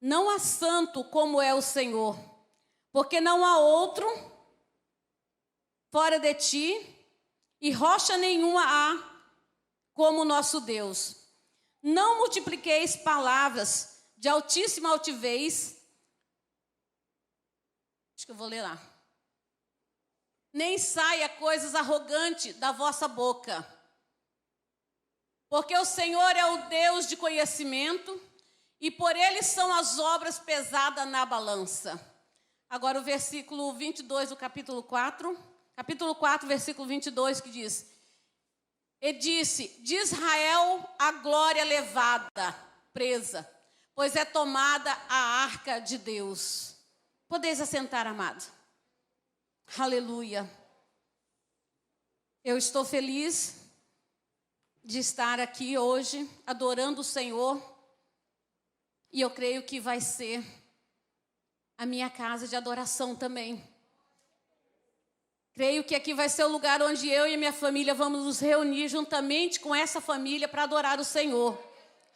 Não há santo como é o Senhor, porque não há outro fora de ti, e rocha nenhuma há como nosso Deus. Não multipliqueis palavras de altíssima altivez. Acho que eu vou ler lá. Nem saia coisas arrogantes da vossa boca. Porque o Senhor é o Deus de conhecimento, e por ele são as obras pesadas na balança. Agora o versículo 22 do capítulo 4. Capítulo 4, versículo 22, que diz: E disse, de Israel a glória levada, presa, pois é tomada a arca de Deus. Podeis assentar, amado. Aleluia. Eu estou feliz de estar aqui hoje, adorando o Senhor. E eu creio que vai ser a minha casa de adoração também. Creio que aqui vai ser o lugar onde eu e minha família vamos nos reunir juntamente com essa família para adorar o Senhor.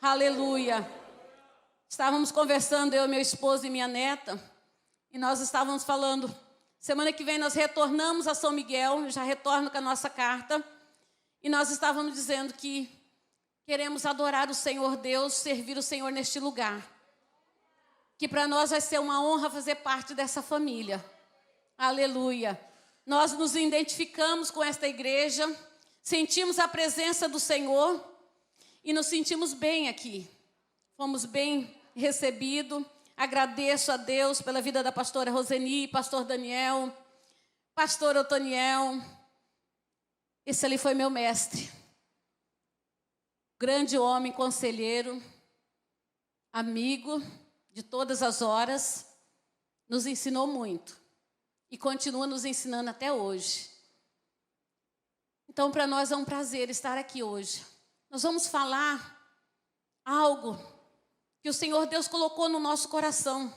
Aleluia. Estávamos conversando, eu, meu esposo e minha neta, e nós estávamos falando, semana que vem nós retornamos a São Miguel, já retorno com a nossa carta, e nós estávamos dizendo que queremos adorar o Senhor Deus, servir o Senhor neste lugar. Que para nós vai ser uma honra fazer parte dessa família. Aleluia. Nós nos identificamos com esta igreja, sentimos a presença do Senhor e nos sentimos bem aqui. Fomos bem recebidos. Agradeço a Deus pela vida da pastora Roseni, pastor Daniel, pastor Otoniel. Esse ali foi meu mestre. Grande homem, conselheiro, amigo de todas as horas, nos ensinou muito e continua nos ensinando até hoje. Então, para nós é um prazer estar aqui hoje. Nós vamos falar algo que o Senhor Deus colocou no nosso coração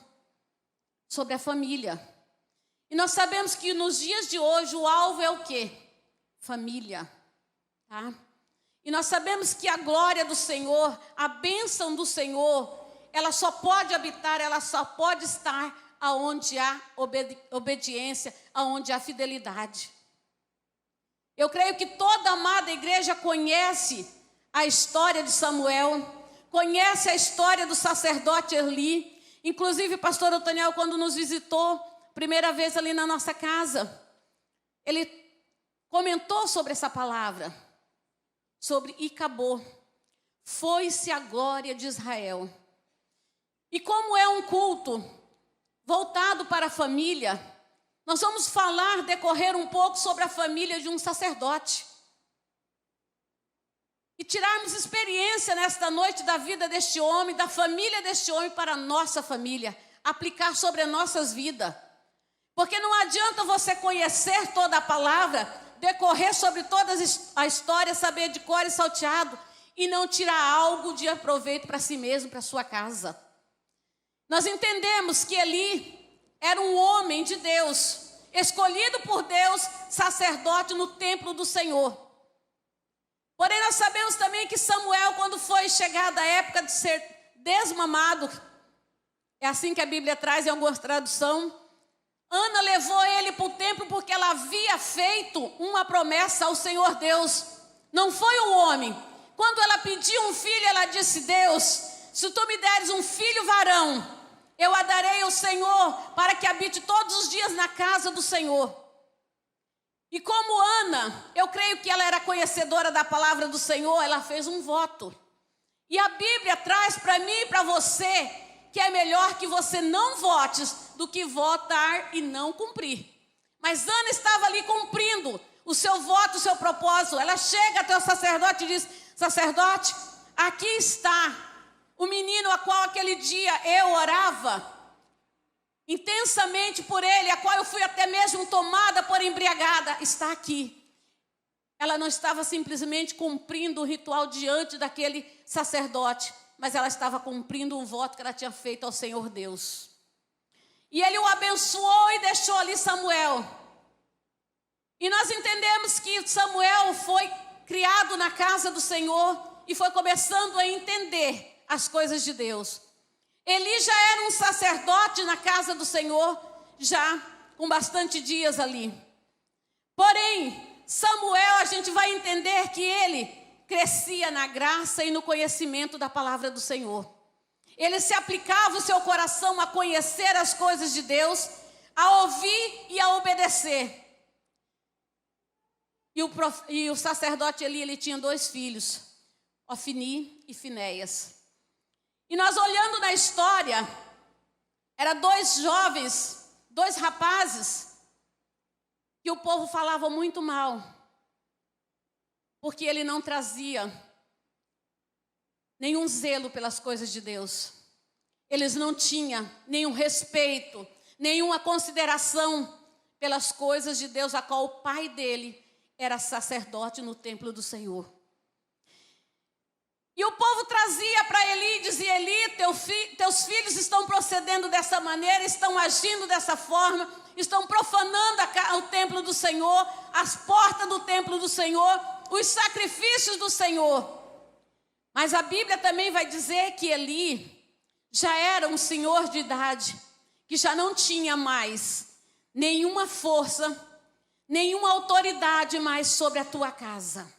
sobre a família. E nós sabemos que nos dias de hoje o alvo é o quê? Família, tá? E nós sabemos que a glória do Senhor, a bênção do Senhor, ela só pode habitar, ela só pode estar aonde há obediência, aonde há fidelidade. Eu creio que toda amada igreja conhece a história de Samuel, conhece a história do sacerdote Eli. Inclusive, pastor Otoniel, quando nos visitou, primeira vez ali na nossa casa, ele comentou sobre essa palavra, sobre Icabô. Foi-se a glória de Israel. E como é um culto voltado para a família, nós vamos decorrer um pouco sobre a família de um sacerdote. E tirarmos experiência nesta noite da vida deste homem, da família deste homem para a nossa família. Aplicar sobre as nossas vidas. Porque não adianta você conhecer toda a palavra, decorrer sobre toda a história, saber de cor e salteado, e não tirar algo de aproveito para si mesmo, para a sua casa. Nós entendemos que Eli era um homem de Deus, escolhido por Deus, sacerdote no templo do Senhor. Porém, nós sabemos também que Samuel, quando foi chegada a época de ser desmamado, é assim que a Bíblia traz em algumas traduções, Ana levou ele para o templo porque ela havia feito uma promessa ao Senhor Deus. Não foi o homem. Quando ela pediu um filho, ela disse: Deus, se tu me deres um filho varão, eu a darei ao Senhor para que habite todos os dias na casa do Senhor. E como Ana, eu creio que ela era conhecedora da palavra do Senhor, ela fez um voto. E a Bíblia traz para mim e para você que é melhor que você não votes do que votar e não cumprir. Mas Ana estava ali cumprindo o seu voto, o seu propósito. Ela chega até o sacerdote e diz: sacerdote, aqui está o menino a qual aquele dia eu orava intensamente por ele, a qual eu fui até mesmo tomada por embriagada, está aqui. Ela não estava simplesmente cumprindo o ritual diante daquele sacerdote, mas ela estava cumprindo um voto que ela tinha feito ao Senhor Deus. E ele o abençoou e deixou ali Samuel. E nós entendemos que Samuel foi criado na casa do Senhor e foi começando a entender as coisas de Deus. Eli já era um sacerdote na casa do Senhor, já com bastante dias ali. Porém, Samuel, a gente vai entender que ele crescia na graça e no conhecimento da palavra do Senhor. Ele se aplicava o seu coração a conhecer as coisas de Deus, a ouvir e a obedecer. E o sacerdote Eli, ele tinha 2 filhos, Ofni e Finéias. E nós olhando na história, eram 2 jovens, 2 rapazes, que o povo falava muito mal, porque ele não trazia nenhum zelo pelas coisas de Deus. Eles não tinham nenhum respeito, nenhuma consideração pelas coisas de Deus, a qual o pai dele era sacerdote no templo do Senhor. E o povo trazia para Eli e dizia: Eli, teus filhos estão procedendo dessa maneira, estão agindo dessa forma, estão profanando o templo do Senhor, as portas do templo do Senhor, os sacrifícios do Senhor. Mas a Bíblia também vai dizer que Eli já era um senhor de idade, que já não tinha mais nenhuma força, nenhuma autoridade mais sobre a tua casa.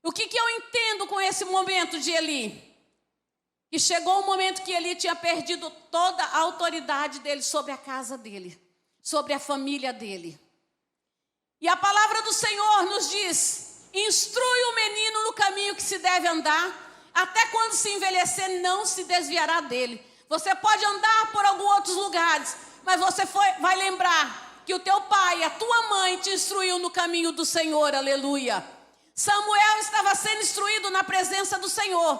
O que eu entendo com esse momento de Eli? Que chegou o momento que Eli tinha perdido toda a autoridade dele sobre a casa dele, sobre a família dele. E a palavra do Senhor nos diz: instrui o menino no caminho que se deve andar, até quando se envelhecer não se desviará dele. Você pode andar por alguns outros lugares, mas você vai lembrar que o teu pai, a tua mãe te instruiu no caminho do Senhor, aleluia. Samuel estava sendo instruído na presença do Senhor.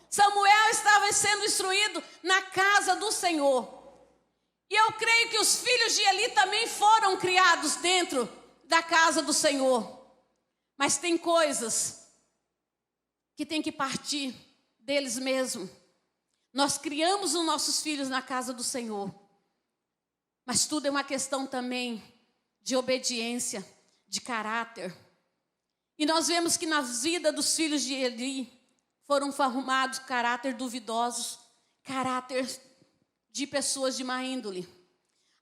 Samuel estava sendo instruído na casa do Senhor. E eu creio que os filhos de Eli também foram criados dentro da casa do Senhor. Mas tem coisas que tem que partir deles mesmos. Nós criamos os nossos filhos na casa do Senhor. Mas tudo é uma questão também de obediência, de caráter. E nós vemos que na vida dos filhos de Eli foram formados caráter duvidosos, caráter de pessoas de má índole.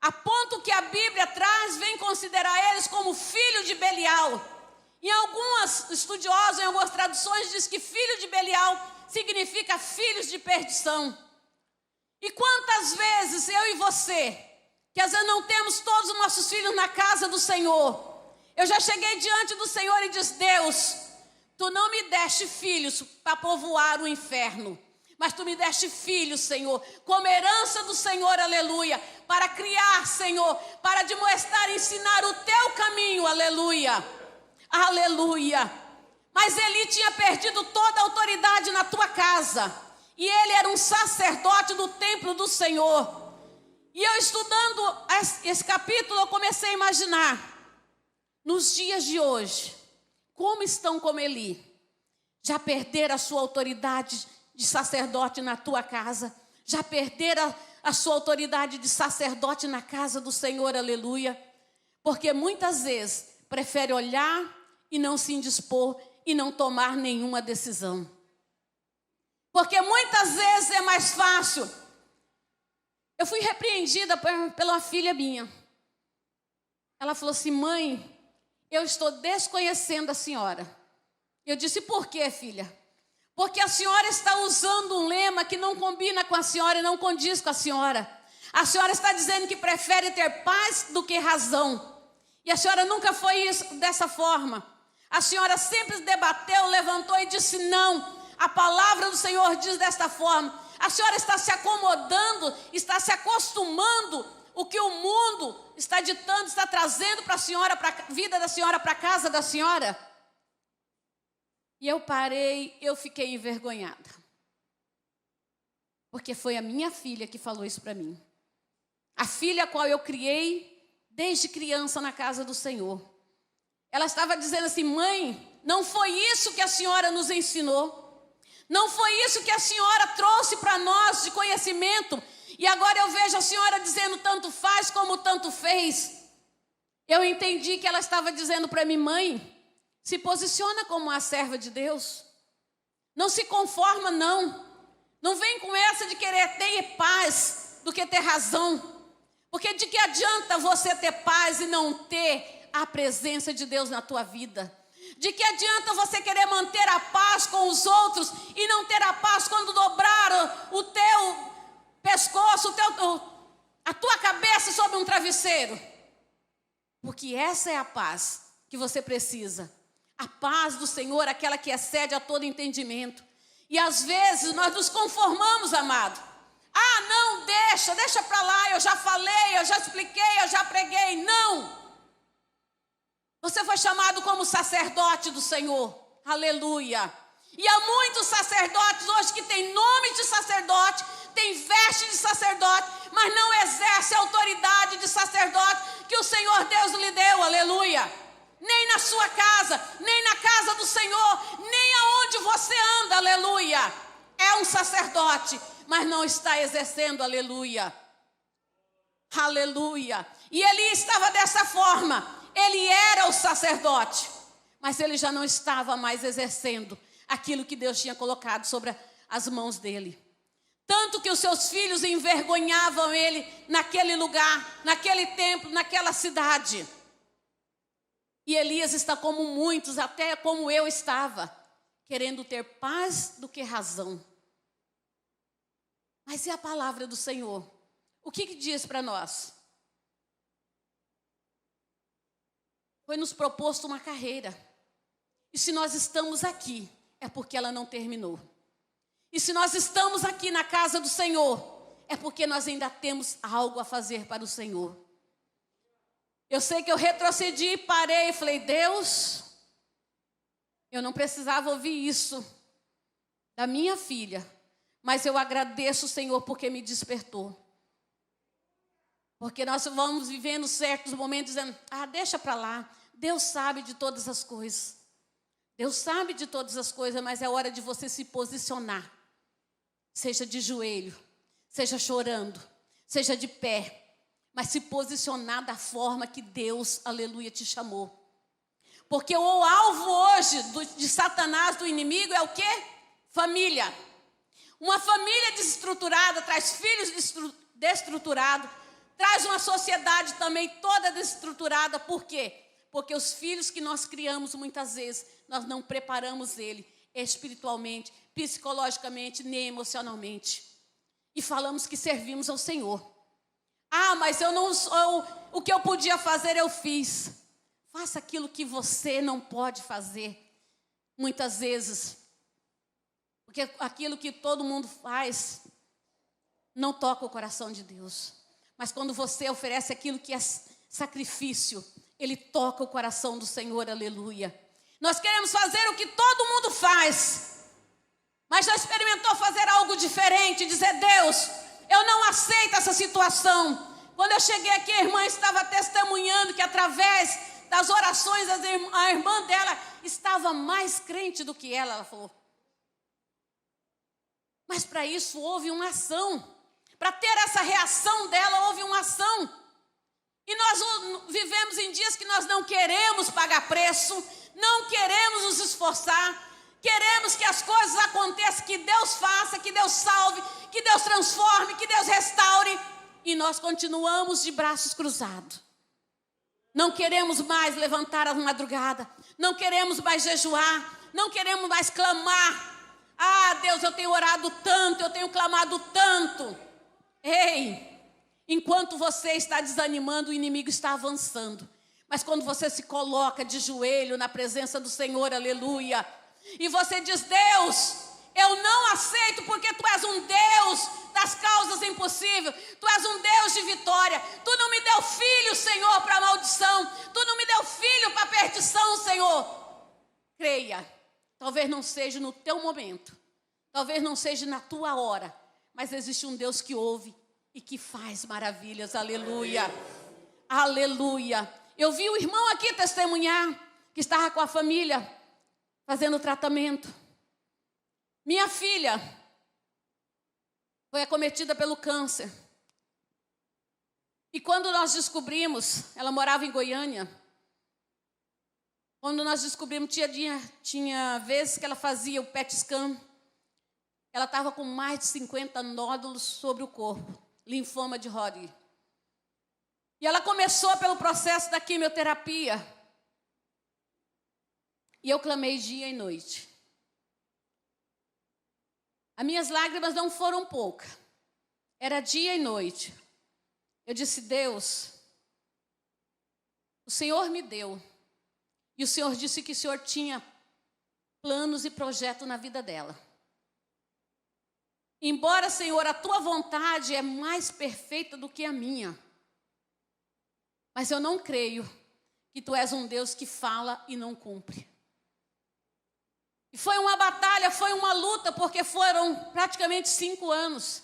A ponto que a Bíblia vem considerar eles como filho de Belial. Em algumas estudiosos, em algumas traduções, diz que filho de Belial significa filhos de perdição. E quantas vezes eu e você, que às vezes não temos todos os nossos filhos na casa do Senhor, eu já cheguei diante do Senhor e disse: Deus, tu não me deste filhos para povoar o inferno, mas tu me deste filhos, Senhor, como herança do Senhor, aleluia, para criar, Senhor, para demonstrar e ensinar o teu caminho, aleluia, aleluia. Mas Eli tinha perdido toda a autoridade na tua casa, e ele era um sacerdote do templo do Senhor. E eu estudando esse capítulo, eu comecei a imaginar, nos dias de hoje, como estão como Eli? Já perderam a sua autoridade de sacerdote na tua casa? Já perderam a sua autoridade de sacerdote na casa do Senhor, aleluia? Porque muitas vezes prefere olhar e não se indispor e não tomar nenhuma decisão. Porque muitas vezes é mais fácil. Eu fui repreendida pela filha minha. Ela falou assim: mãe, eu estou desconhecendo a senhora. Eu disse: por quê, filha? Porque a senhora está usando um lema que não combina com a senhora e não condiz com a senhora. A senhora está dizendo que prefere ter paz do que razão. E a senhora nunca foi dessa forma. A senhora sempre debateu, levantou e disse: não, a palavra do Senhor diz desta forma. A senhora está se acomodando, está se acostumando o que o mundo está ditando, está trazendo para a senhora, para a vida da senhora, para a casa da senhora. E eu parei, eu fiquei envergonhada. Porque foi a minha filha que falou isso para mim. A filha a qual eu criei desde criança na casa do Senhor. Ela estava dizendo assim: mãe, não foi isso que a senhora nos ensinou. Não foi isso que a senhora trouxe para nós de conhecimento. E agora eu vejo a senhora dizendo tanto faz como tanto fez. Eu entendi que ela estava dizendo para mim: mãe, se posiciona como uma serva de Deus. Não se conforma, não. Não vem com essa de querer ter paz do que ter razão. Porque de que adianta você ter paz e não ter a presença de Deus na tua vida? De que adianta você querer manter a paz com os outros e não ter a paz quando dobrar o teu pescoço, a tua cabeça sobre um travesseiro? Porque essa é a paz que você precisa. A paz do Senhor, aquela que excede a todo entendimento. E às vezes nós nos conformamos, amado. Ah, não, deixa para lá, eu já falei, eu já expliquei, eu já preguei. Não! Você foi chamado como sacerdote do Senhor. Aleluia! E há muitos sacerdotes hoje que têm nome de sacerdote, têm veste de sacerdote, mas não exerce a autoridade de sacerdote que o Senhor Deus lhe deu. Aleluia! Nem na sua casa, nem na casa do Senhor, nem aonde você anda. Aleluia! É um sacerdote, mas não está exercendo. Aleluia! Aleluia! E Eli estava dessa forma. Ele era o sacerdote, mas ele já não estava mais exercendo aquilo que Deus tinha colocado sobre as mãos dele. Tanto que os seus filhos envergonhavam ele naquele lugar, naquele templo, naquela cidade. E Elias está como muitos, até como eu estava, querendo ter paz do que razão. Mas e a palavra do Senhor? O que diz para nós? Foi nos proposto uma carreira. E se nós estamos aqui, é porque ela não terminou. E se nós estamos aqui na casa do Senhor, é porque nós ainda temos algo a fazer para o Senhor. Eu sei que eu retrocedi, parei e falei, Deus, eu não precisava ouvir isso da minha filha, mas eu agradeço o Senhor porque me despertou. Porque nós vamos vivendo certos momentos dizendo, deixa para lá, Deus sabe de todas as coisas. Deus sabe de todas as coisas, mas é hora de você se posicionar. Seja de joelho, seja chorando, seja de pé. Mas se posicionar da forma que Deus, aleluia, te chamou. Porque o alvo hoje de Satanás, do inimigo, é o quê? Família. Uma família desestruturada traz filhos desestruturados, traz uma sociedade também toda desestruturada. Por quê? Porque os filhos que nós criamos, muitas vezes, nós não preparamos ele espiritualmente, psicologicamente, nem emocionalmente. E falamos que servimos ao Senhor. Mas eu não sou, o que eu podia fazer eu fiz. Faça aquilo que você não pode fazer, muitas vezes. Porque aquilo que todo mundo faz, não toca o coração de Deus. Mas quando você oferece aquilo que é sacrifício, ele toca o coração do Senhor, aleluia. Nós queremos fazer o que todo mundo faz, mas já experimentou fazer algo diferente, dizer, Deus, eu não aceito essa situação. Quando eu cheguei aqui, a irmã estava testemunhando que através das orações, a irmã dela estava mais crente do que ela falou. Mas para isso houve uma ação. Para ter essa reação dela, houve uma ação. E nós vivemos em dias que nós não queremos pagar preço, não queremos nos esforçar, queremos que as coisas aconteçam, que Deus faça, que Deus salve, que Deus transforme, que Deus restaure. E nós continuamos de braços cruzados. Não queremos mais levantar a madrugada, não queremos mais jejuar, não queremos mais clamar. Deus, eu tenho orado tanto, eu tenho clamado tanto. Ei, enquanto você está desanimando, o inimigo está avançando. Mas quando você se coloca de joelho na presença do Senhor, aleluia, e você diz, Deus, eu não aceito porque Tu és um Deus das causas impossíveis. Tu és um Deus de vitória. Tu não me deu filho, Senhor, para maldição. Tu não me deu filho para perdição, Senhor. Creia, talvez não seja no teu momento, talvez não seja na tua hora, mas existe um Deus que ouve e que faz maravilhas, aleluia, aleluia. Eu vi o irmão aqui testemunhar, que estava com a família, fazendo tratamento. Minha filha foi acometida pelo câncer. E quando nós descobrimos, ela morava em Goiânia. Quando nós descobrimos, tinha vezes que ela fazia o PET scan. ela estava com mais de 50 nódulos sobre o corpo, linfoma de Hodgkin. E ela começou pelo processo da quimioterapia. E eu clamei dia e noite. As minhas lágrimas não foram poucas. Era dia e noite. Eu disse, Deus, o Senhor me deu. E o Senhor disse que o Senhor tinha planos e projetos na vida dela. Embora, Senhor, a tua vontade é mais perfeita do que a minha. Mas eu não creio que tu és um Deus que fala e não cumpre. E foi uma batalha, foi uma luta, porque foram praticamente 5 anos.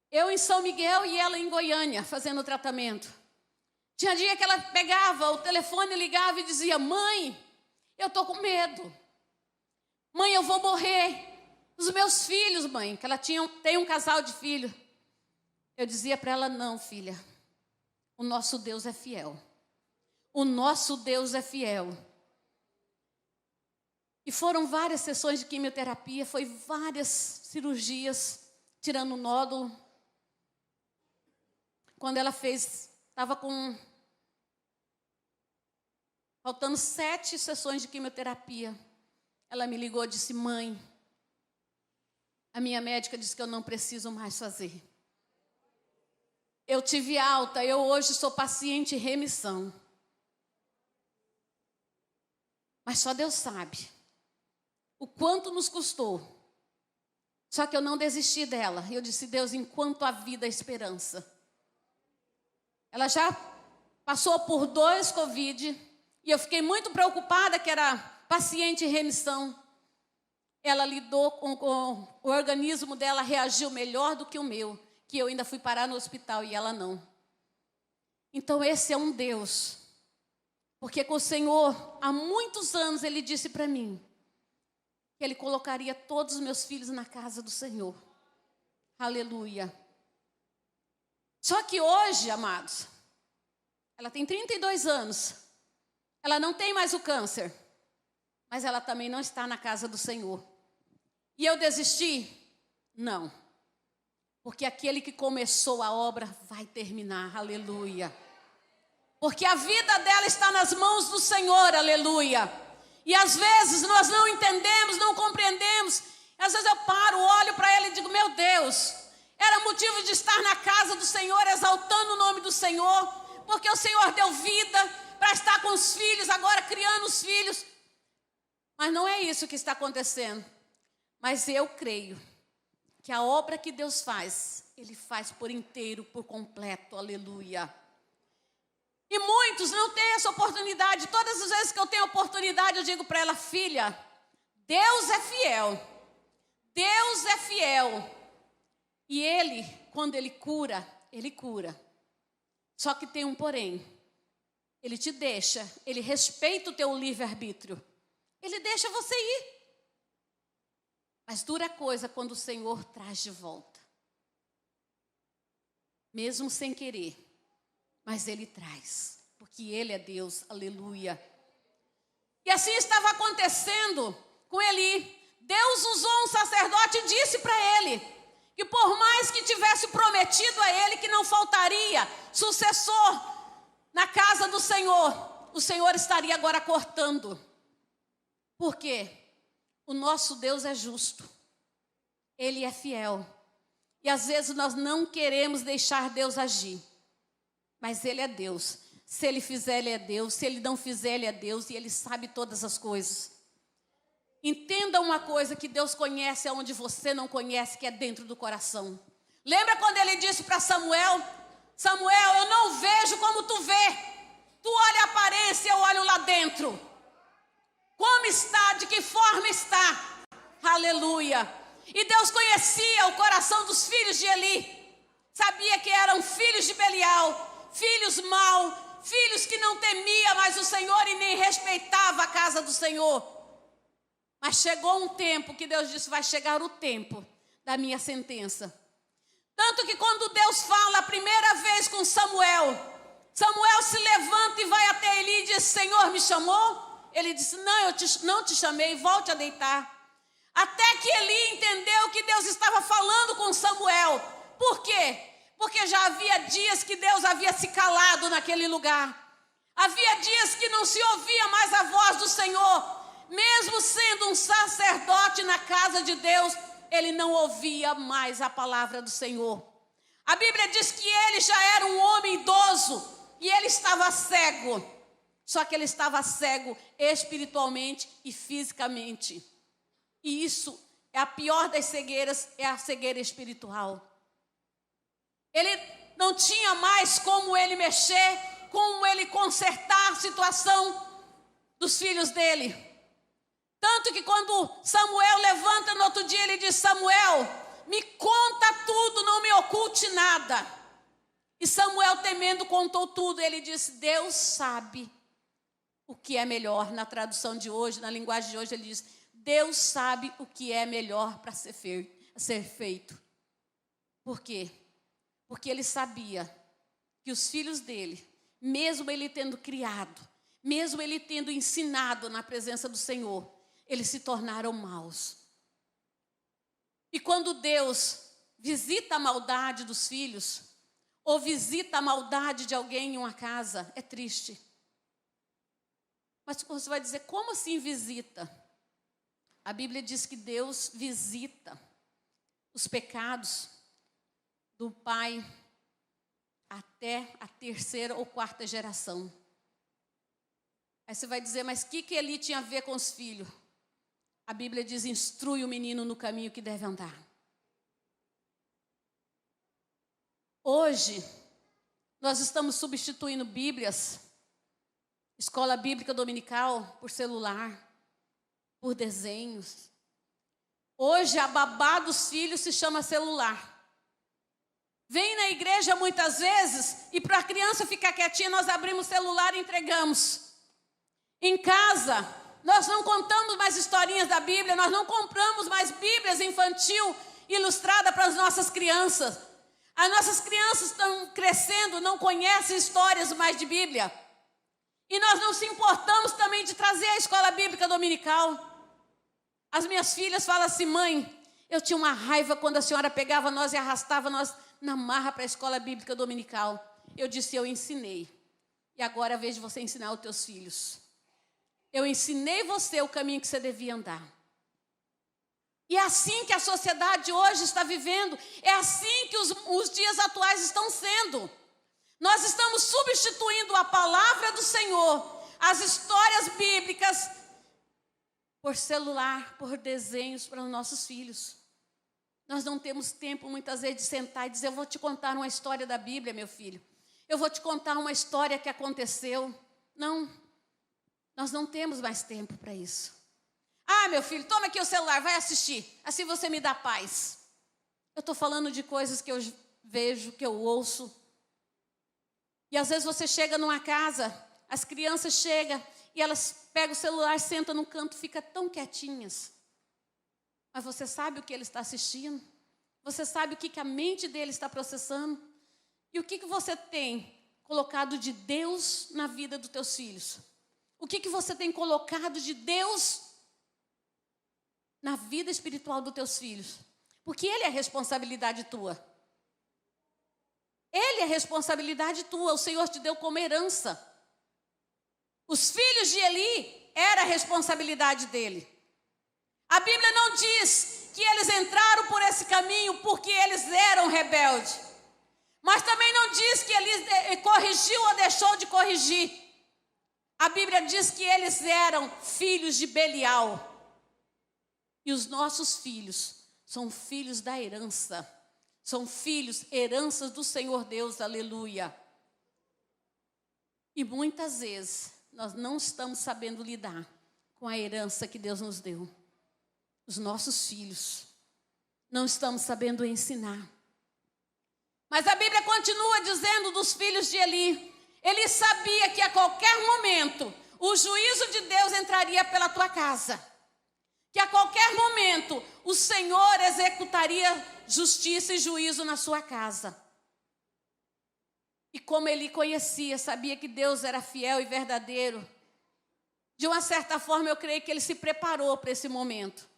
Eu em São Miguel e ela em Goiânia, fazendo o tratamento. Tinha dia que ela pegava o telefone, ligava e dizia, mãe, eu estou com medo. Mãe, eu vou morrer. Os meus filhos, mãe, que ela tem um casal de filhos. Eu dizia para ela, não, filha, o nosso Deus é fiel. O nosso Deus é fiel. E foram várias sessões de quimioterapia, foi várias cirurgias, tirando o nódulo. Quando ela fez, estava faltando 7 sessões de quimioterapia. Ela me ligou e disse, mãe, a minha médica disse que eu não preciso mais fazer. Eu tive alta, eu hoje sou paciente em remissão. Mas só Deus sabe o quanto nos custou. Só que eu não desisti dela. Eu disse, Deus, enquanto há vida, há esperança. Ela já passou por 2 Covid e eu fiquei muito preocupada que era paciente em remissão. Ela lidou com o organismo dela, reagiu melhor do que o meu, que eu ainda fui parar no hospital e ela não. Então esse é um Deus. Porque com o Senhor, há muitos anos, Ele disse para mim que Ele colocaria todos os meus filhos na casa do Senhor. Aleluia. Só que hoje, amados, ela tem 32 anos. Ela não tem mais o câncer. Mas ela também não está na casa do Senhor. E eu desisti? Não. Porque aquele que começou a obra vai terminar. Aleluia. Porque a vida dela está nas mãos do Senhor. Aleluia. E às vezes nós não entendemos, não compreendemos. Às vezes eu paro, olho para ela e digo, meu Deus, era motivo de estar na casa do Senhor, exaltando o nome do Senhor. Porque o Senhor deu vida para estar com os filhos, agora criando os filhos. Mas não é isso que está acontecendo. Mas eu creio que a obra que Deus faz, Ele faz por inteiro, por completo. Aleluia. E muitos não têm essa oportunidade. Todas as vezes que eu tenho oportunidade, eu digo para ela, filha, Deus é fiel. Deus é fiel. E Ele, quando Ele cura, Ele cura. Só que tem um porém. Ele te deixa, Ele respeita o teu livre-arbítrio. Ele deixa você ir. Mas dura coisa quando o Senhor traz de volta. Mesmo sem querer. Mas Ele traz. Porque Ele é Deus. Aleluia. E assim estava acontecendo com Eli. Deus usou um sacerdote e disse para ele que por mais que tivesse prometido a ele que não faltaria sucessor na casa do Senhor, o Senhor estaria agora cortando. Por quê? O nosso Deus é justo. Ele é fiel. E às vezes nós não queremos deixar Deus agir. Mas Ele é Deus. Se Ele fizer, Ele é Deus. Se Ele não fizer, Ele é Deus. E Ele sabe todas as coisas. Entenda uma coisa que Deus conhece aonde você não conhece, que é dentro do coração. Lembra quando Ele disse para Samuel? Samuel, eu não vejo como tu vê. Tu olha a aparência, eu olho lá dentro. Como está, de que forma está. Aleluia. E Deus conhecia o coração dos filhos de Eli. Sabia que eram filhos de Belial, filhos maus, filhos que não temia mais o Senhor e nem respeitava a casa do Senhor. Mas chegou um tempo que Deus disse, vai chegar o tempo da minha sentença. Tanto que quando Deus fala a primeira vez com Samuel, Samuel se levanta e vai até Eli e diz, Senhor me chamou? Ele disse, não, eu não te chamei, volte a deitar. Até que Eli entendeu que Deus estava falando com Samuel. Por quê? Porque já havia dias que Deus havia se calado naquele lugar. Havia dias que não se ouvia mais a voz do Senhor. Mesmo sendo um sacerdote na casa de Deus, ele não ouvia mais a palavra do Senhor. A Bíblia diz que ele já era um homem idoso e ele estava cego. Só que ele estava cego espiritualmente e fisicamente. E isso é a pior das cegueiras, é a cegueira espiritual. Ele não tinha mais como ele mexer, como ele consertar a situação dos filhos dele. Tanto que quando Samuel levanta no outro dia, ele diz: Samuel, me conta tudo, não me oculte nada. E Samuel, temendo, contou tudo. Ele disse: Deus sabe o que é melhor. Na tradução de hoje, na linguagem de hoje, ele diz: Deus sabe o que é melhor para ser feito. Por quê? Porque ele sabia que os filhos dele, mesmo ele tendo criado, mesmo ele tendo ensinado na presença do Senhor, eles se tornaram maus. E quando Deus visita a maldade dos filhos, ou visita a maldade de alguém em uma casa, é triste. Mas você vai dizer, como assim visita? A Bíblia diz que Deus visita os pecados do pai até a terceira ou quarta geração. Aí você vai dizer, mas o que Eli tinha a ver com os filhos? A Bíblia diz: instrui o menino no caminho que deve andar. Hoje, nós estamos substituindo Bíblias, escola bíblica dominical, por celular, por desenhos. Hoje, a babá dos filhos se chama celular. Vem na igreja muitas vezes e para a criança ficar quietinha, nós abrimos o celular e entregamos. Em casa, nós não contamos mais historinhas da Bíblia, nós não compramos mais Bíblias infantil ilustrada para as nossas crianças. As nossas crianças estão crescendo, não conhecem histórias mais de Bíblia. E nós não se importamos também de trazer a escola bíblica dominical. As minhas filhas falam assim: mãe, eu tinha uma raiva quando a senhora pegava nós e arrastava nós na marra para a escola bíblica dominical. Eu disse: eu ensinei. E agora é a vez de você ensinar os teus filhos. Eu ensinei você o caminho que você devia andar. E é assim que a sociedade hoje está vivendo. É assim que os dias atuais estão sendo. Nós estamos substituindo a palavra do Senhor, as histórias bíblicas, por celular, por desenhos para os nossos filhos. Nós não temos tempo muitas vezes de sentar e dizer: eu vou te contar uma história da Bíblia, meu filho. Eu vou te contar uma história que aconteceu. Não, nós não temos mais tempo para isso. Ah, meu filho, toma aqui o celular, vai assistir. Assim você me dá paz. Eu estou falando de coisas que eu vejo, que eu ouço. E às vezes você chega numa casa, as crianças chegam e elas pegam o celular, sentam num canto, ficam tão quietinhas. Mas você sabe o que ele está assistindo? Você sabe o que a mente dele está processando? E o que você tem colocado de Deus na vida dos teus filhos? O que você tem colocado de Deus na vida espiritual dos teus filhos? Porque ele é responsabilidade tua. Ele é responsabilidade tua. O Senhor te deu como herança. Os filhos de Eli era a responsabilidade dele. A Bíblia não diz que eles entraram por esse caminho porque eles eram rebeldes. Mas também não diz que Eli corrigiu ou deixou de corrigir. A Bíblia diz que eles eram filhos de Belial. E os nossos filhos são filhos da herança. São filhos, heranças do Senhor Deus, aleluia. E muitas vezes nós não estamos sabendo lidar com a herança que Deus nos deu. Os nossos filhos não estamos sabendo ensinar. Mas a Bíblia continua dizendo dos filhos de Eli. Ele sabia que a qualquer momento o juízo de Deus entraria pela tua casa. Que a qualquer momento o Senhor executaria justiça e juízo na sua casa. E como ele conhecia, sabia que Deus era fiel e verdadeiro, de uma certa forma eu creio que ele se preparou para esse momento.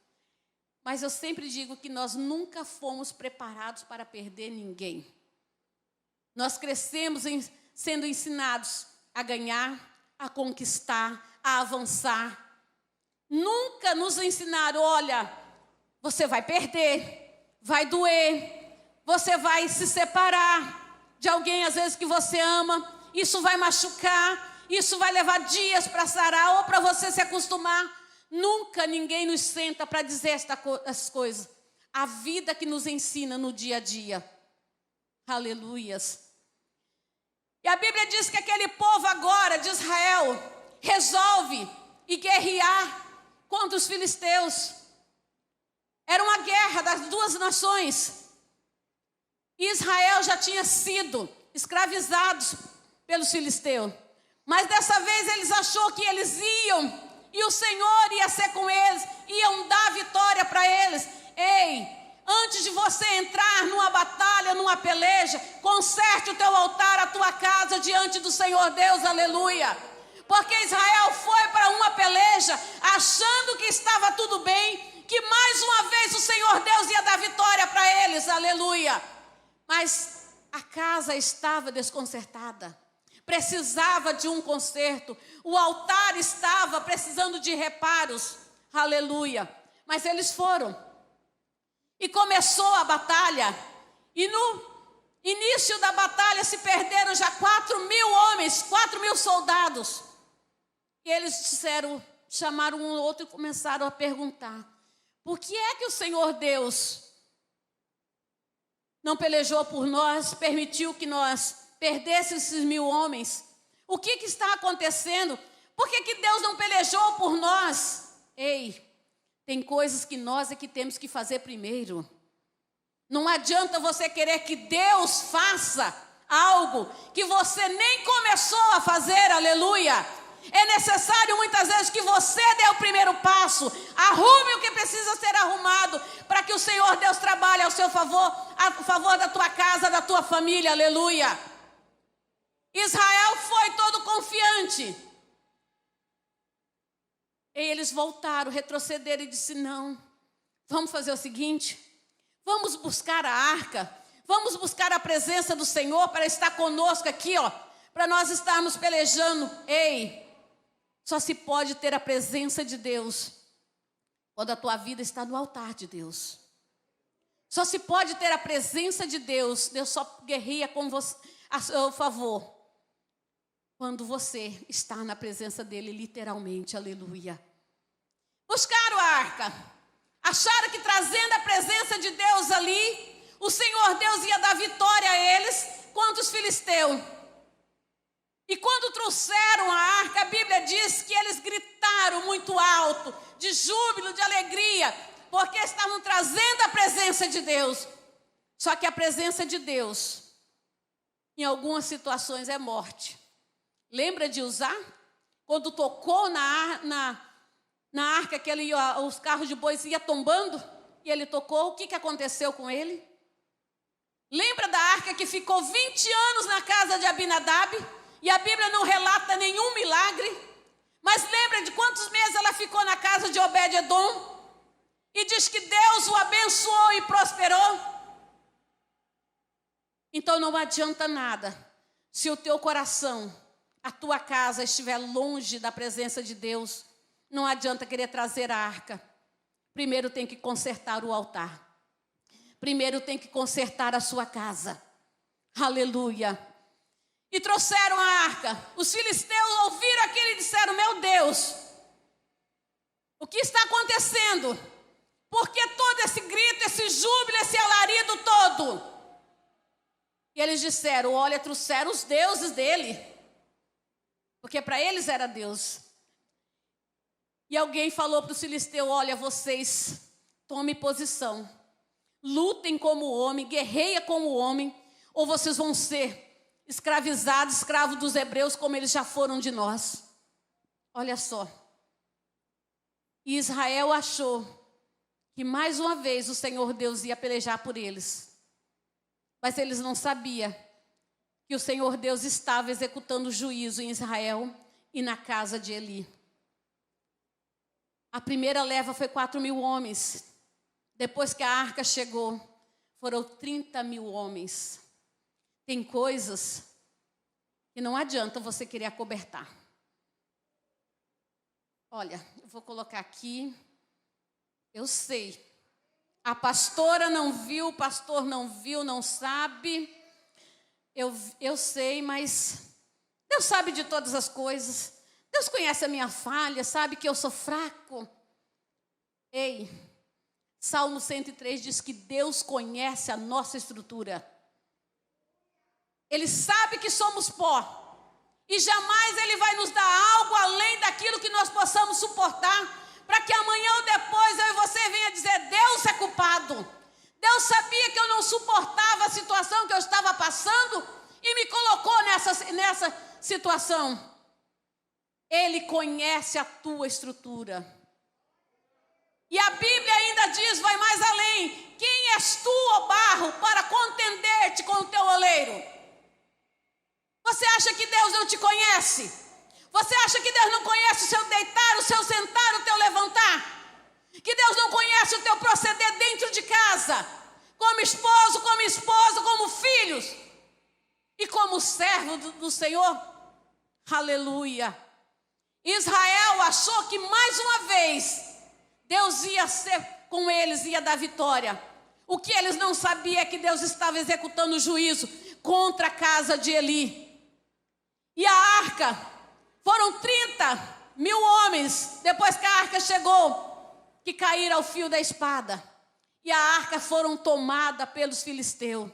Mas eu sempre digo que nós nunca fomos preparados para perder ninguém. Nós crescemos sendo ensinados a ganhar, a conquistar, a avançar. Nunca nos ensinaram, olha, você vai perder, vai doer, você vai se separar de alguém às vezes que você ama, isso vai machucar, isso vai levar dias para sarar ou para você se acostumar. Nunca ninguém nos senta para dizer essas coisas. A vida que nos ensina no dia a dia. Aleluias. E a Bíblia diz que aquele povo agora de Israel resolve ir guerrear contra os filisteus. Era uma guerra das duas nações. E Israel já tinha sido escravizados pelos filisteus. Mas dessa vez eles achou que eles iam, e o Senhor ia ser com eles, iam dar vitória para eles. Ei, antes de você entrar numa batalha, numa peleja, conserte o teu altar, a tua casa diante do Senhor Deus, aleluia. Porque Israel foi para uma peleja, achando que estava tudo bem, que mais uma vez o Senhor Deus ia dar vitória para eles, aleluia. Mas a casa estava desconcertada, precisava de um conserto, o altar estava precisando de reparos, aleluia. Mas eles foram, e começou a batalha, e no início da batalha se perderam já 4.000 homens, 4.000 soldados. E eles chamaram um outro e começaram a perguntar: por que é que o Senhor Deus não pelejou por nós, permitiu que nós perdêssemos esses 1.000 homens? O que está acontecendo? Por que Deus não pelejou por nós? Ei, tem coisas que nós é que temos que fazer primeiro. Não adianta você querer que Deus faça algo que você nem começou a fazer, aleluia. É necessário muitas vezes que você dê o primeiro passo, arrume o que precisa ser arrumado, para que o Senhor Deus trabalhe ao seu favor, a favor da tua casa, da tua família, aleluia. Israel foi todo confiante. E eles voltaram, retrocederam e disse: não, vamos fazer o seguinte, vamos buscar a arca, vamos buscar a presença do Senhor para estar conosco aqui, ó, para nós estarmos pelejando. Ei, só se pode ter a presença de Deus quando a tua vida está no altar de Deus. Só se pode ter a presença de Deus. Deus só guerreia com você a seu favor quando você está na presença dele, literalmente, aleluia. Buscaram a arca, acharam que trazendo a presença de Deus ali, o Senhor Deus ia dar vitória a eles contra os filisteus. E quando trouxeram a arca, a Bíblia diz que eles gritaram muito alto, de júbilo, de alegria, porque estavam trazendo a presença de Deus. Só que a presença de Deus, em algumas situações, é morte. Lembra de Uzá? Quando tocou na arca, que os carros de bois iam tombando, e ele tocou, o que aconteceu com ele? Lembra da arca que ficou 20 anos na casa de Abinadab? E a Bíblia não relata nenhum milagre. Mas lembra de quantos meses ela ficou na casa de Obed-edom? E diz que Deus o abençoou e prosperou. Então não adianta nada se o teu coração, a tua casa estiver longe da presença de Deus. Não adianta querer trazer a arca. Primeiro tem que consertar o altar. Primeiro tem que consertar a sua casa. Aleluia. E trouxeram a arca. Os filisteus ouviram aquilo e disseram: meu Deus, o que está acontecendo? Por que todo esse grito, esse júbilo, esse alarido todo? E eles disseram: olha, trouxeram os deuses dele. Porque para eles era Deus. E alguém falou para os filisteus: olha, vocês tomem posição. Lutem como homem, guerreia como homem, ou vocês vão ser escravizados, escravos dos hebreus, como eles já foram de nós. Olha só. E Israel achou que mais uma vez o Senhor Deus ia pelejar por eles. Mas eles não sabiam que o Senhor Deus estava executando juízo em Israel e na casa de Eli. A primeira leva foi 4.000 homens. Depois que a arca chegou, foram 30.000 homens. Tem coisas que não adianta você querer acobertar. Olha, eu vou colocar aqui. Eu sei. A pastora não viu, o pastor não viu, não sabe. Eu sei, mas Deus sabe de todas as coisas. Deus conhece a minha falha, sabe que eu sou fraco. Ei, Salmo 103 diz que Deus conhece a nossa estrutura. Ele sabe que somos pó. E jamais Ele vai nos dar algo além daquilo que nós possamos suportar, para que amanhã ou depois eu e você venha dizer: Deus é culpado. Deus sabia que eu não suportava a situação que eu estava passando e me colocou nessa situação. Ele conhece a tua estrutura. E a Bíblia ainda diz, vai mais além: quem és tu, ó barro, para contender-te com o teu oleiro? Você acha que Deus não te conhece? Você acha que Deus não conhece o seu deitar, o seu sentar, o teu levantar? Que Deus não conhece o teu proceder dentro de casa? Como esposo, como esposa, como filhos? E como servo do Senhor? Aleluia! Israel achou que mais uma vez Deus ia ser com eles, ia dar vitória. O que eles não sabiam é que Deus estava executando o juízo contra a casa de Eli. E a arca, foram 30.000 homens, depois que a arca chegou, que caíram ao fio da espada. E a arca foram tomada pelos filisteus.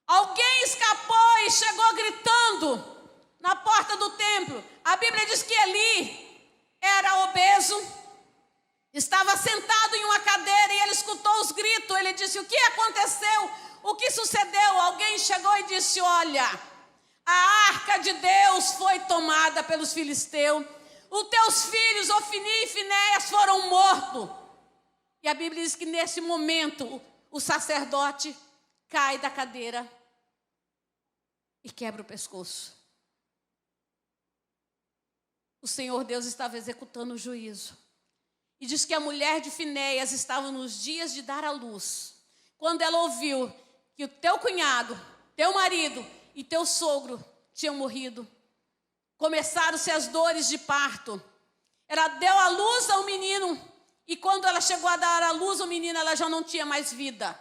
Alguém escapou e chegou gritando na porta do templo. A Bíblia diz que Eli era obeso, estava sentado em uma cadeira e ele escutou os gritos. Ele disse: o que aconteceu? O que sucedeu? Alguém chegou e disse: olha, a arca de Deus foi tomada pelos filisteus. Os teus filhos, Ofni e Finéias, foram mortos. E a Bíblia diz que nesse momento o sacerdote cai da cadeira e quebra o pescoço. O Senhor Deus estava executando o juízo. E diz que a mulher de Finéias estava nos dias de dar à luz. Quando ela ouviu que o teu cunhado, teu marido e teu sogro tinham morrido, começaram-se as dores de parto. Ela deu à luz ao menino, e quando ela chegou a dar à luz ao menino, ela já não tinha mais vida.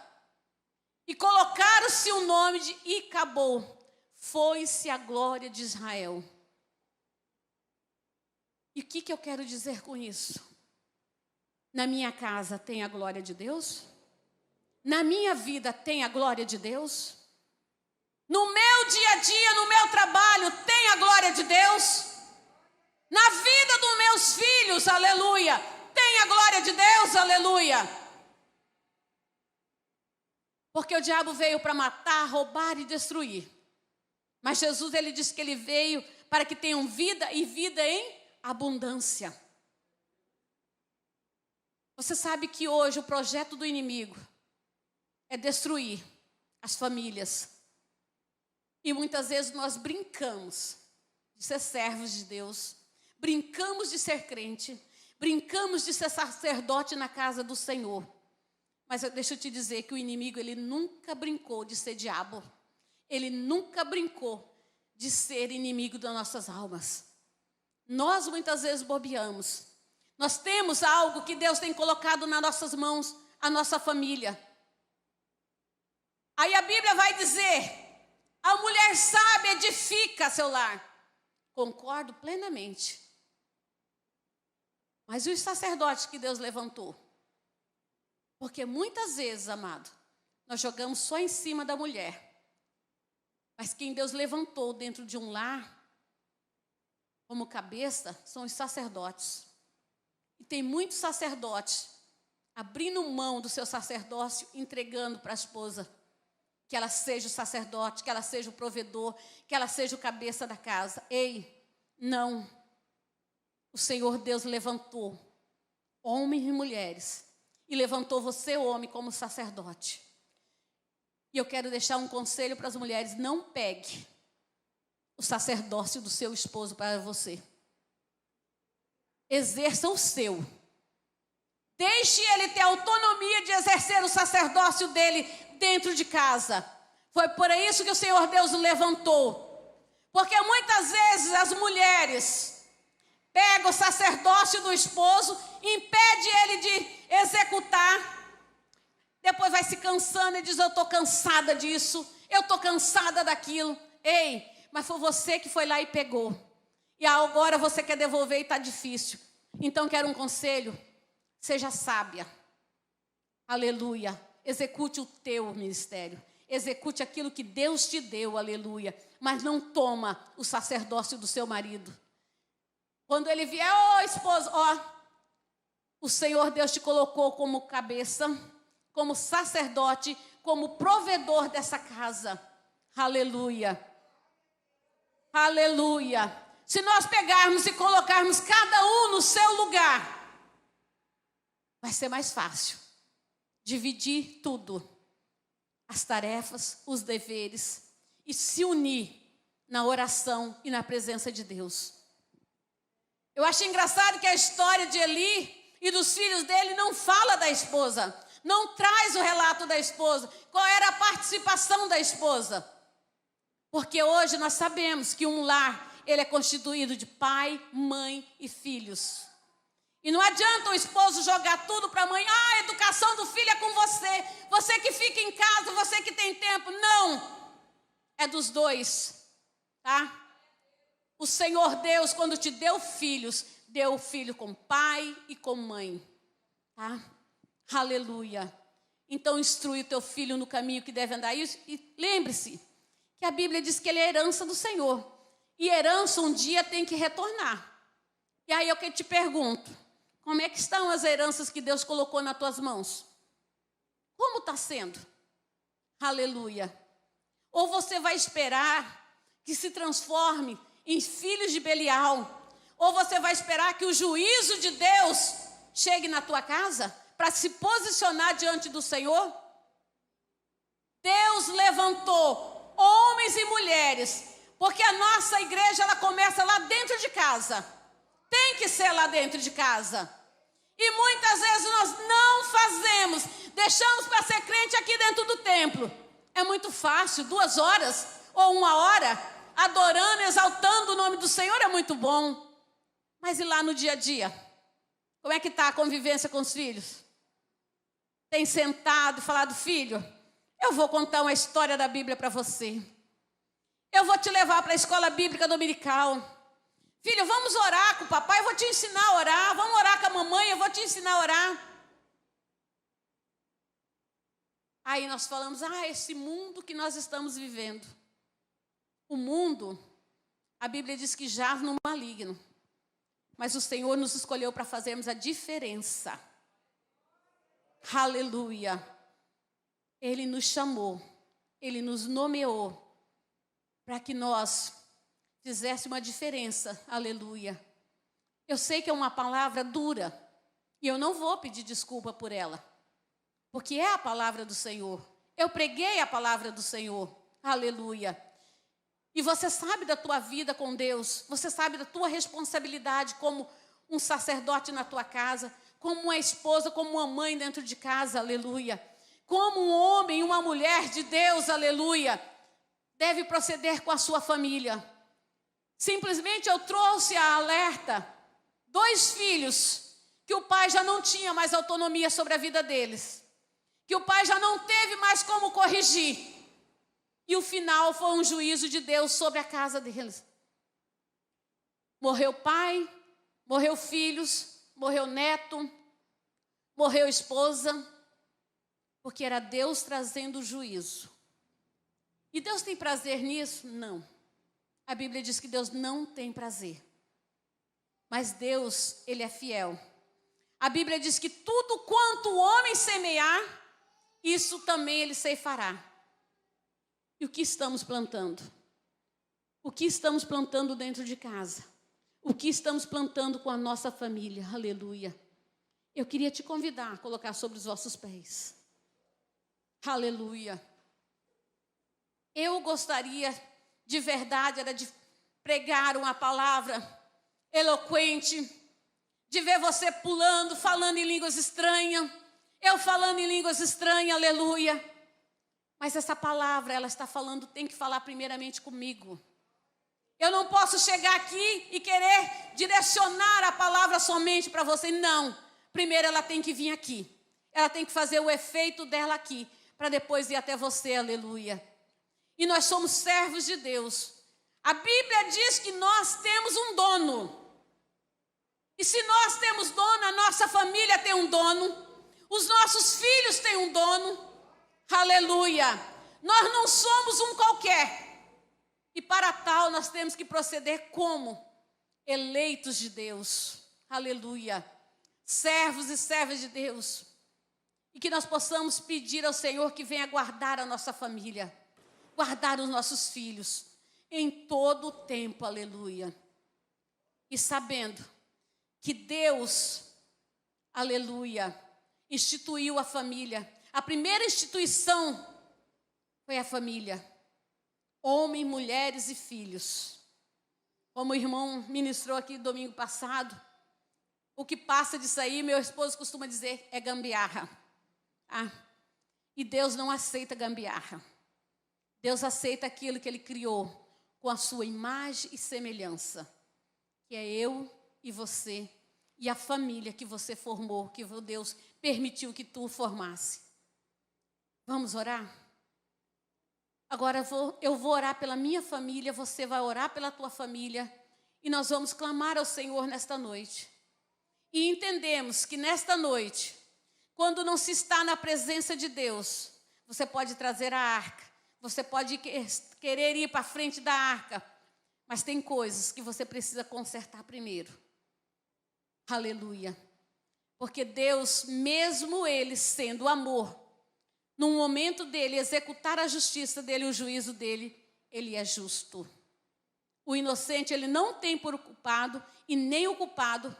E colocaram-se o nome de Icabod. Foi-se a glória de Israel. E o que eu quero dizer com isso? Na minha casa tem a glória de Deus? Na minha vida tem a glória de Deus? No meu dia a dia, no meu trabalho, tem a glória de Deus? Na vida dos meus filhos, aleluia, tem a glória de Deus, aleluia. Porque o diabo veio para matar, roubar e destruir. Mas Jesus, ele disse que ele veio para que tenham vida e vida em abundância. Você sabe que hoje o projeto do inimigo é destruir as famílias. E muitas vezes nós brincamos de ser servos de Deus, brincamos de ser crente, brincamos de ser sacerdote na casa do Senhor. Mas deixa eu te dizer que o inimigo, ele nunca brincou de ser diabo. Ele nunca brincou de ser inimigo das nossas almas. Nós muitas vezes bobeamos. Nós temos algo que Deus tem colocado nas nossas mãos, a nossa família. Aí a Bíblia vai dizer: a mulher sábia edifica seu lar. Concordo plenamente. Mas e os sacerdotes que Deus levantou? Porque muitas vezes, amado, nós jogamos só em cima da mulher. Mas quem Deus levantou dentro de um lar, como cabeça, são os sacerdotes. E tem muitos sacerdotes abrindo mão do seu sacerdócio, entregando para a esposa. Que ela seja o sacerdote, que ela seja o provedor, que ela seja o cabeça da casa. Ei, não. O Senhor Deus levantou homens e mulheres. E levantou você, homem, como sacerdote. E eu quero deixar um conselho para as mulheres: não pegue o sacerdócio do seu esposo para você. Exerça o seu. Deixe ele ter autonomia de exercer o sacerdócio dele dentro de casa. Foi por isso que o Senhor Deus o levantou. Porque muitas vezes as mulheres pegam o sacerdócio do esposo, impede ele de executar. Depois vai se cansando e diz: eu estou cansada disso, eu estou cansada daquilo. Ei, mas foi você que foi lá e pegou. E agora você quer devolver e está difícil. Então quero um conselho: seja sábia. Aleluia. Execute o teu ministério. Execute aquilo que Deus te deu, aleluia. Mas não toma o sacerdócio do seu marido. Quando ele vier: ó, esposo, ó, o Senhor Deus te colocou como cabeça, como sacerdote, como provedor dessa casa. Aleluia. Aleluia. Se nós pegarmos e colocarmos cada um no seu lugar, vai ser mais fácil dividir tudo, as tarefas, os deveres, e se unir na oração e na presença de Deus. Eu acho engraçado que a história de Eli e dos filhos dele não fala da esposa, não traz o relato da esposa, qual era a participação da esposa. Porque hoje nós sabemos que um lar, ele é constituído de pai, mãe e filhos. E não adianta o esposo jogar tudo para a mãe: ah, a educação do filho é com você, você que fica em casa, você que tem tempo. Não, é dos dois, tá? O Senhor Deus, quando te deu filhos, deu o filho com pai e com mãe, tá? Aleluia. Então instrui o teu filho no caminho que deve andar. E lembre-se que a Bíblia diz que ele é herança do Senhor. E herança um dia tem que retornar. E aí eu que te pergunto: como é que estão as heranças que Deus colocou nas tuas mãos? Como está sendo? Aleluia. Ou você vai esperar que se transforme em filhos de Belial? Ou você vai esperar que o juízo de Deus chegue na tua casa para se posicionar diante do Senhor? Deus levantou homens e mulheres, porque a nossa igreja, ela começa lá dentro de casa. Tem que ser lá dentro de casa. E muitas vezes nós não fazemos, deixamos para ser crente aqui dentro do templo. É muito fácil, 2 horas ou 1 hora, adorando, exaltando o nome do Senhor, é muito bom. Mas e lá no dia a dia? Como é que está a convivência com os filhos? Tem sentado e falado: filho, eu vou contar uma história da Bíblia para você. Eu vou te levar para a escola bíblica dominical. Filho, vamos orar com o papai, eu vou te ensinar a orar. Vamos orar com a mamãe, eu vou te ensinar a orar. Aí nós falamos: ah, esse mundo que nós estamos vivendo. O mundo, a Bíblia diz que jaz no maligno. Mas o Senhor nos escolheu para fazermos a diferença. Aleluia. Ele nos chamou, Ele nos nomeou para que nós fizesse uma diferença. Aleluia. Eu sei que é uma palavra dura e eu não vou pedir desculpa por ela, porque é a palavra do Senhor. Eu preguei a palavra do Senhor. Aleluia. E você sabe da tua vida com Deus, você sabe da tua responsabilidade como um sacerdote na tua casa, como uma esposa, como uma mãe dentro de casa. Aleluia. Como um homem e uma mulher de Deus, aleluia, deve proceder com a sua família. Simplesmente eu trouxe a alerta: 2 filhos que o pai já não tinha mais autonomia sobre a vida deles, que o pai já não teve mais como corrigir, e o final foi um juízo de Deus sobre a casa deles. Morreu pai, morreu filhos, morreu neto, morreu esposa, porque era Deus trazendo o juízo. E Deus tem prazer nisso? Não. A Bíblia diz que Deus não tem prazer. Mas Deus, Ele é fiel. A Bíblia diz que tudo quanto o homem semear, isso também Ele ceifará. E o que estamos plantando? O que estamos plantando dentro de casa? O que estamos plantando com a nossa família? Aleluia. Eu queria te convidar a colocar sobre os vossos pés. Aleluia. Eu gostaria, de verdade, era de pregar uma palavra eloquente, de ver você pulando, falando em línguas estranhas, eu falando em línguas estranhas, aleluia. Mas essa palavra, ela está falando, tem que falar primeiramente comigo. Eu não posso chegar aqui e querer direcionar a palavra somente para você, não. Primeiro ela tem que vir aqui. Ela tem que fazer o efeito dela aqui, para depois ir até você, aleluia. E nós somos servos de Deus. A Bíblia diz que nós temos um dono. E se nós temos dono, a nossa família tem um dono. Os nossos filhos têm um dono. Aleluia. Nós não somos um qualquer. E para tal nós temos que proceder como? Eleitos de Deus. Aleluia. Servos e servas de Deus. E que nós possamos pedir ao Senhor que venha guardar a nossa família. Guardar os nossos filhos. Em todo o tempo. Aleluia. E sabendo que Deus, aleluia, instituiu a família. A primeira instituição foi a família. Homens, mulheres e filhos. Como o irmão ministrou aqui domingo passado, o que passa disso aí, meu esposo costuma dizer, é gambiarra. E Deus não aceita gambiarra. Deus aceita aquilo que Ele criou com a sua imagem e semelhança. Que é eu e você e a família que você formou, que Deus permitiu que tu formasse. Vamos orar? Agora eu vou orar pela minha família, você vai orar pela tua família e nós vamos clamar ao Senhor nesta noite. E entendemos que nesta noite, quando não se está na presença de Deus, você pode trazer a arca, você pode querer ir para frente da arca, mas tem coisas que você precisa consertar primeiro. Aleluia. Porque Deus, mesmo Ele sendo amor, num momento dele executar a justiça dele, o juízo dele, Ele é justo. O inocente, Ele não tem por culpado e nem o culpado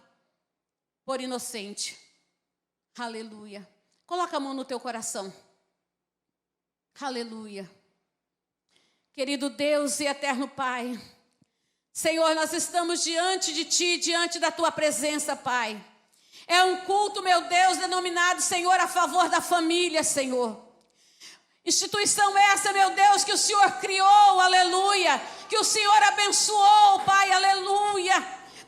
por inocente. Aleluia. Coloca a mão no teu coração. Aleluia. Querido Deus e eterno Pai, Senhor, nós estamos diante de Ti, diante da Tua presença, Pai. É um culto, meu Deus, denominado, Senhor, a favor da família, Senhor. Instituição essa, meu Deus, que o Senhor criou, aleluia. Que o Senhor abençoou, Pai, aleluia.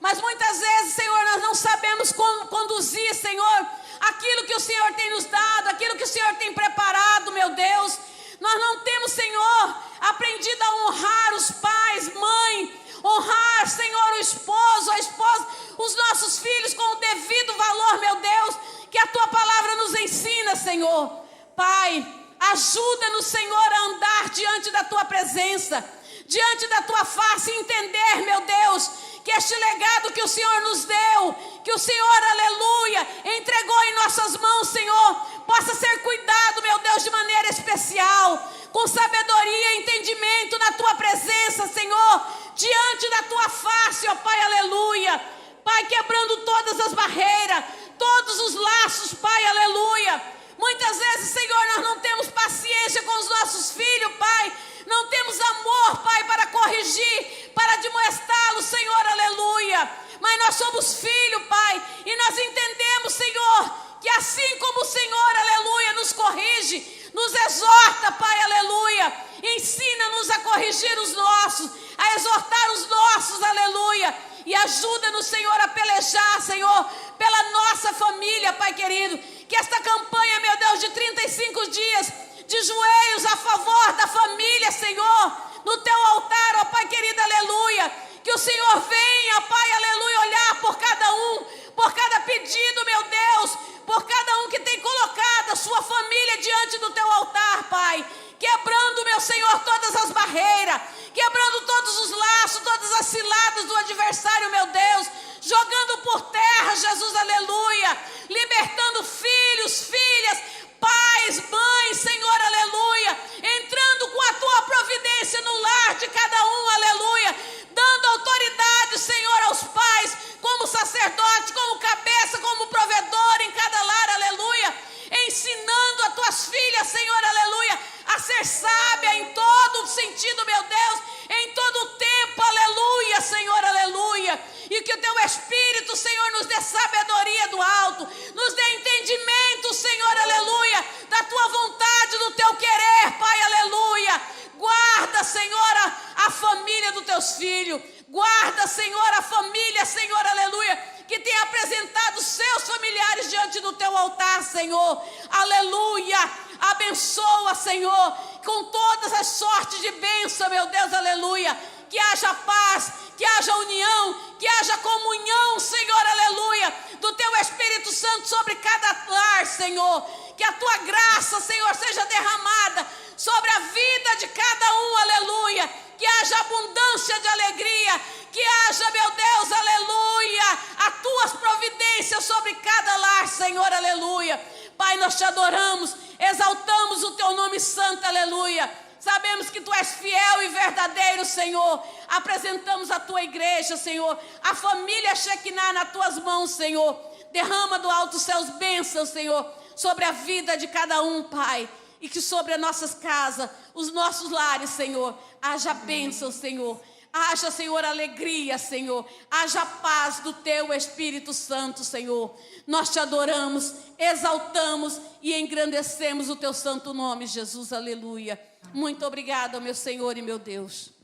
Mas muitas vezes, Senhor, nós não sabemos como conduzir, Senhor, aquilo que o Senhor tem nos dado, aquilo que o Senhor tem preparado, meu Deus. Nós não temos, Senhor, aprendido a honrar os pais, mãe, honrar, Senhor, o esposo, a esposa, os nossos filhos com o devido valor, meu Deus, que a Tua palavra nos ensina, Senhor. Pai, ajuda-nos, Senhor, a andar diante da Tua presença, diante da Tua face, e entender, meu Deus, que este legado que o Senhor nos deu, que o Senhor, aleluia, entregou em nossas mãos, Senhor, possa ser cuidado, meu Deus, de maneira especial, com sabedoria e entendimento na Tua presença, Senhor, diante da Tua face, ó Pai, aleluia. Pai, quebrando todas as barreiras, todos os laços, Pai, aleluia. Muitas vezes, Senhor, nós não temos paciência com os nossos filhos, Pai. Não temos amor, Pai, para corrigir, para admoestá-los, Senhor, aleluia. Mas nós somos filhos, Pai, e nós entendemos, Senhor, que assim como o Senhor, aleluia, nos corrige, nos exorta, Pai, aleluia. Ensina-nos a corrigir os nossos, a exortar os nossos, aleluia. E ajuda-nos, Senhor, a pelejar, Senhor, pela nossa família, Pai querido. Que esta campanha, meu Deus, de 35 dias, de joelhos a favor da família, Senhor, no Teu altar, ó Pai querido, aleluia. Que o Senhor venha, Pai, aleluia, olhar por cada um, por cada pedido, meu Deus, por cada um que tem colocado a sua família diante do Teu altar, Pai. Quebrando, meu Senhor, todas as barreiras, quebrando todos os laços, todas as ciladas do adversário, meu Deus, jogando por terra, Jesus, aleluia, libertando filhos, filhas, pais, mães, Senhor, aleluia, entrando com a Tua providência no lar de cada um, aleluia, dando autoridade, Senhor, aos pais, como sacerdote, como cabeça, como provedor em cada lar, aleluia, ensinando as Tuas filhas, Senhor, aleluia, a ser sábia em todo sentido, meu Deus, em todo o tempo, aleluia, Senhor, aleluia, e que o Teu Espírito, Senhor, nos dê sabedoria, família dos teus filhos. Guarda, Senhor, a família, Senhor, aleluia, que tem apresentado seus familiares diante do teu altar, Senhor. Aleluia. Abençoa, Senhor, com todas as sortes de bênção, meu Deus, aleluia. Que haja paz, que haja união, que haja comunhão, Senhor, aleluia, do teu Espírito Santo sobre cada lar, Senhor. Que a tua graça, Senhor, seja derramada sobre a vida de cada um, aleluia. Que haja abundância de alegria, que haja, meu Deus, aleluia, as tuas providências sobre cada lar, Senhor, aleluia. Pai, nós te adoramos, exaltamos o teu nome santo, aleluia. Sabemos que tu és fiel e verdadeiro, Senhor. Apresentamos a tua igreja, Senhor, a família Shekinah nas tuas mãos, Senhor. Derrama do alto os seus bênçãos, Senhor, sobre a vida de cada um, Pai. E que sobre as nossas casas, os nossos lares, Senhor, haja bênção, Senhor. Haja, Senhor, alegria, Senhor. Haja paz do teu Espírito Santo, Senhor. Nós te adoramos, exaltamos e engrandecemos o teu santo nome, Jesus, aleluia. Muito obrigada, meu Senhor e meu Deus.